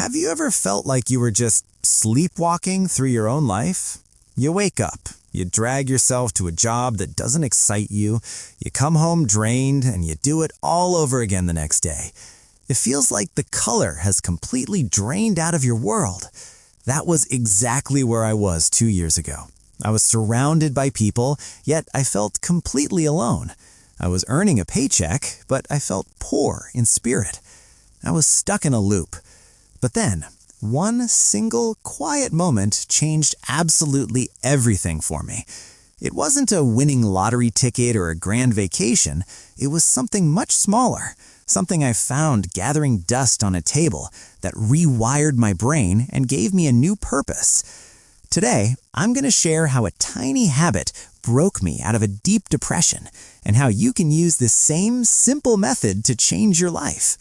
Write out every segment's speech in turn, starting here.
Have you ever felt like you were just sleepwalking through your own life? You wake up, you drag yourself to a job that doesn't excite you, you come home drained, and you do it all over again the next day. It feels like the color has completely drained out of your world. That was exactly where I was 2 years ago. I was surrounded by people, yet I felt completely alone. I was earning a paycheck, but I felt poor in spirit. I was stuck in a loop. But then, one single quiet moment changed absolutely everything for me. It wasn't a winning lottery ticket or a grand vacation. It was something much smaller, something I found gathering dust on a table that rewired my brain and gave me a new purpose. Today, I'm going to share how a tiny habit broke me out of a deep depression and how you can use this same simple method to change your life.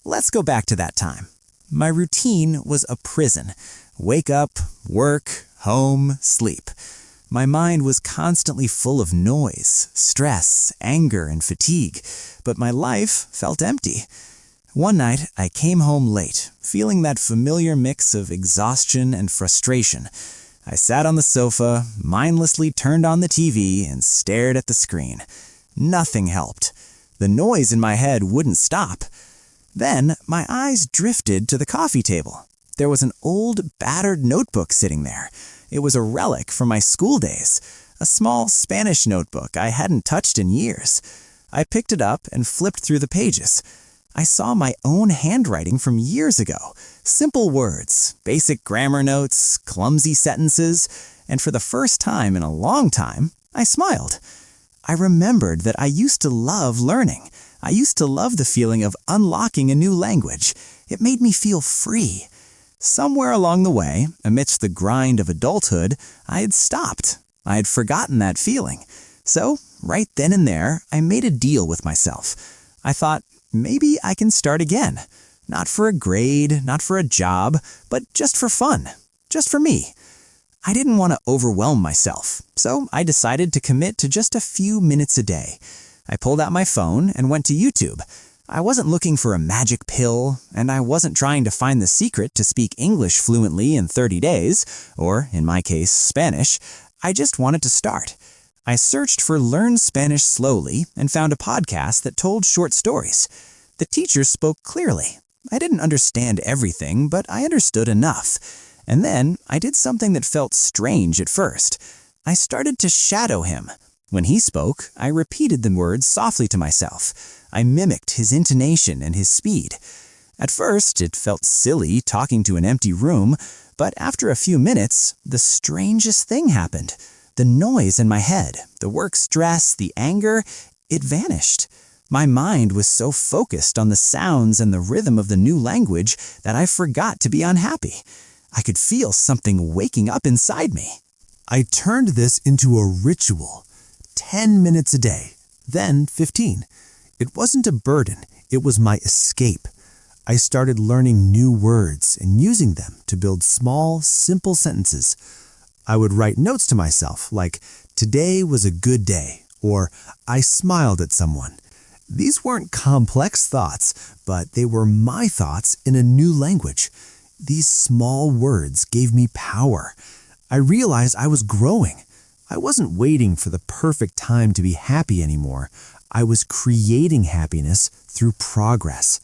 Let's go back to that time. My routine was a prison. Wake up, work, home, sleep. My mind was constantly full of noise, stress, anger, and fatigue, but my life felt empty. One night, I came home late, feeling that familiar mix of exhaustion and frustration. I sat on the sofa, mindlessly turned on the TV, and stared at the screen. Nothing helped. The noise in my head wouldn't stop. Then, my eyes drifted to the coffee table. There was an old, battered notebook sitting there. It was a relic from my school days, a small Spanish notebook I hadn't touched in years. I picked it up and flipped through the pages. I saw my own handwriting from years ago. Simple words, basic grammar notes, clumsy sentences, and for the first time in a long time, I smiled. I remembered that I used to love learning. I used to love the feeling of unlocking a new language. It made me feel free. Somewhere along the way, amidst the grind of adulthood, I had stopped. I had forgotten that feeling. So, right then and there, I made a deal with myself. I thought, maybe I can start again. Not for a grade, not for a job, but just for fun. Just for me. I didn't want to overwhelm myself, so I decided to commit to just a few minutes a day. I pulled out my phone and went to YouTube. I wasn't looking for a magic pill, and I wasn't trying to find the secret to speak English fluently in 30 days, or, in my case, Spanish. I just wanted to start. I searched for Learn Spanish Slowly and found a podcast that told short stories. The teachers spoke clearly. I didn't understand everything, but I understood enough. And then I did something that felt strange at first. I started to shadow him. When he spoke, I repeated the words softly to myself. I mimicked his intonation and his speed. At first, it felt silly talking to an empty room, but after a few minutes, the strangest thing happened. The noise in my head, the work stress, the anger, it vanished. My mind was so focused on the sounds and the rhythm of the new language that I forgot to be unhappy. I could feel something waking up inside me. I turned this into a ritual. 10 minutes a day, then 15. It wasn't a burden, it was my escape. I started learning new words and using them to build small, simple sentences. I would write notes to myself like, "Today was a good day," or "I smiled at someone." These weren't complex thoughts, but they were my thoughts in a new language. These small words gave me power. I realized I was growing. I wasn't waiting for the perfect time to be happy anymore. I was creating happiness through progress.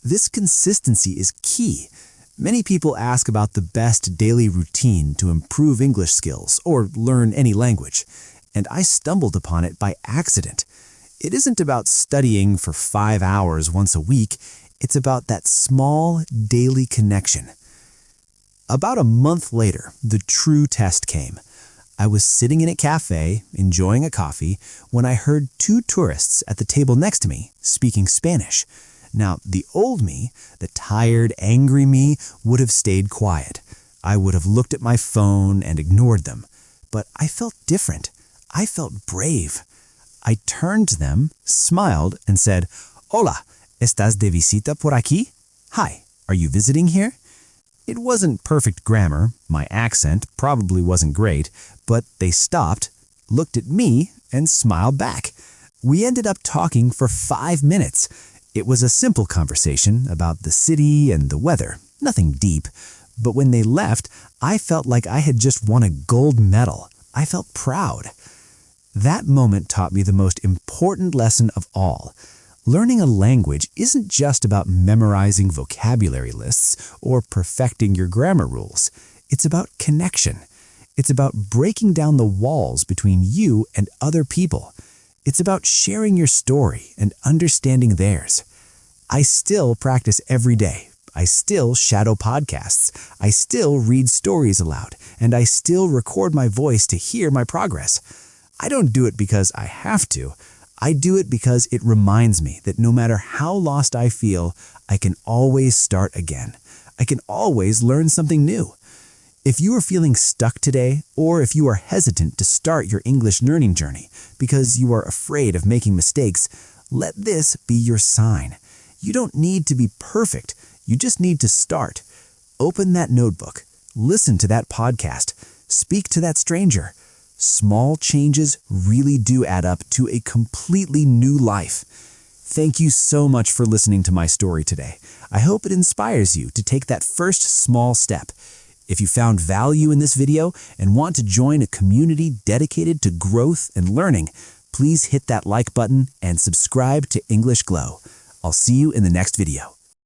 This consistency is key. Many people ask about the best daily routine to improve English skills or learn any language, and I stumbled upon it by accident. It isn't about studying for 5 hours once a week. It's about that small daily connection. About a month later, the true test came. I was sitting in a cafe, enjoying a coffee, when I heard 2 tourists at the table next to me speaking Spanish. Now, the old me, the tired, angry me, would have stayed quiet. I would have looked at my phone and ignored them. But I felt different. I felt brave. I turned to them, smiled, and said, "Hola, ¿estás de visita por aquí? Hi, are you visiting here?" It wasn't perfect grammar, my accent probably wasn't great, but they stopped, looked at me, and smiled back. We ended up talking for 5 minutes. It was a simple conversation about the city and the weather, nothing deep. But when they left, I felt like I had just won a gold medal. I felt proud. That moment taught me the most important lesson of all. Learning a language isn't just about memorizing vocabulary lists or perfecting your grammar rules. It's about connection. It's about breaking down the walls between you and other people. It's about sharing your story and understanding theirs. I still practice every day. I still shadow podcasts. I still read stories aloud. And I still record my voice to hear my progress. I don't do it because I have to. I do it because it reminds me that no matter how lost I feel, I can always start again. I can always learn something new. If you are feeling stuck today, or if you are hesitant to start your English learning journey because you are afraid of making mistakes, let this be your sign. You don't need to be perfect. You just need to start. Open that notebook. Listen to that podcast. Speak to that stranger. Small changes really do add up to a completely new life. Thank you so much for listening to my story today. I hope it inspires you to take that first small step. If you found value in this video and want to join a community dedicated to growth and learning, please hit that like button and subscribe to English Glow. I'll see you in the next video.